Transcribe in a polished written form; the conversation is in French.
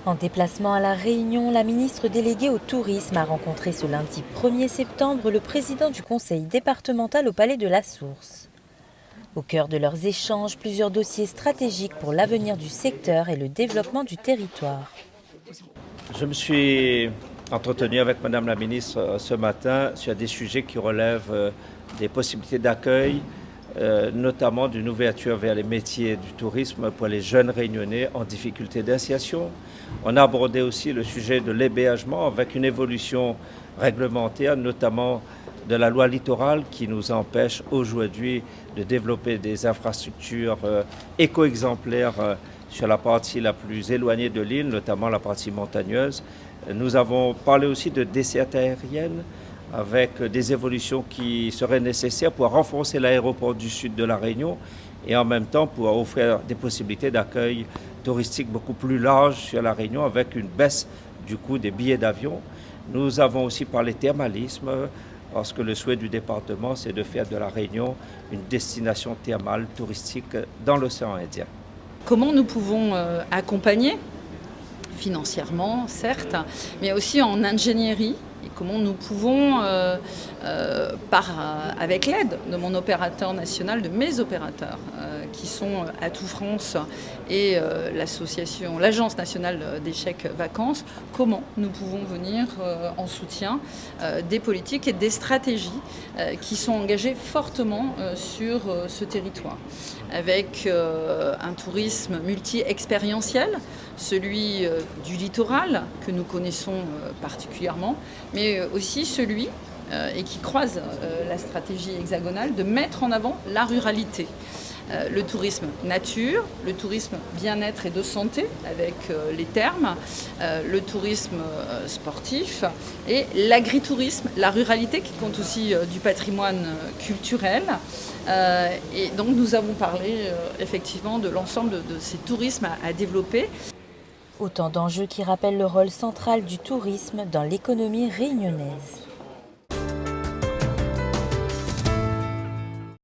En déplacement à La Réunion, la ministre déléguée au tourisme a rencontré ce lundi 1er septembre le président du conseil départemental au Palais de la Source. Au cœur de leurs échanges, plusieurs dossiers stratégiques pour l'avenir du secteur et le développement du territoire. Je me suis entretenu avec Madame la ministre ce matin sur des sujets qui relèvent des possibilités d'accueil, notamment d'une ouverture vers les métiers du tourisme pour les jeunes réunionnais en difficulté d'insertion. On a abordé aussi le sujet de l'hébergement avec une évolution réglementaire, notamment de la loi littorale qui nous empêche aujourd'hui de développer des infrastructures éco-exemplaires sur la partie la plus éloignée de l'île, notamment la partie montagneuse. Nous avons parlé aussi de desserte aérienne avec des évolutions qui seraient nécessaires pour renforcer l'aéroport du sud de La Réunion et en même temps pour offrir des possibilités d'accueil touristique beaucoup plus larges sur La Réunion avec une baisse du coût des billets d'avion. Nous avons aussi parlé thermalisme parce que le souhait du département, c'est de faire de La Réunion une destination thermale touristique dans l'océan Indien. Comment nous pouvons accompagner financièrement, certes, mais aussi en ingénierie, et comment nous pouvons, avec l'aide de mon opérateur national, de mes opérateurs, qui sont Atout France et l'Agence nationale des chèques vacances, comment nous pouvons venir en soutien des politiques et des stratégies qui sont engagées fortement sur ce territoire, avec un tourisme multi-expérientiel, celui du littoral que nous connaissons particulièrement, mais aussi celui et qui croise la stratégie hexagonale de mettre en avant la ruralité. Le tourisme nature, le tourisme bien-être et de santé avec les thermes, le tourisme sportif et l'agritourisme, la ruralité qui compte aussi du patrimoine culturel. Et donc nous avons parlé effectivement de l'ensemble de ces tourismes à développer. Autant d'enjeux qui rappellent le rôle central du tourisme dans l'économie réunionnaise.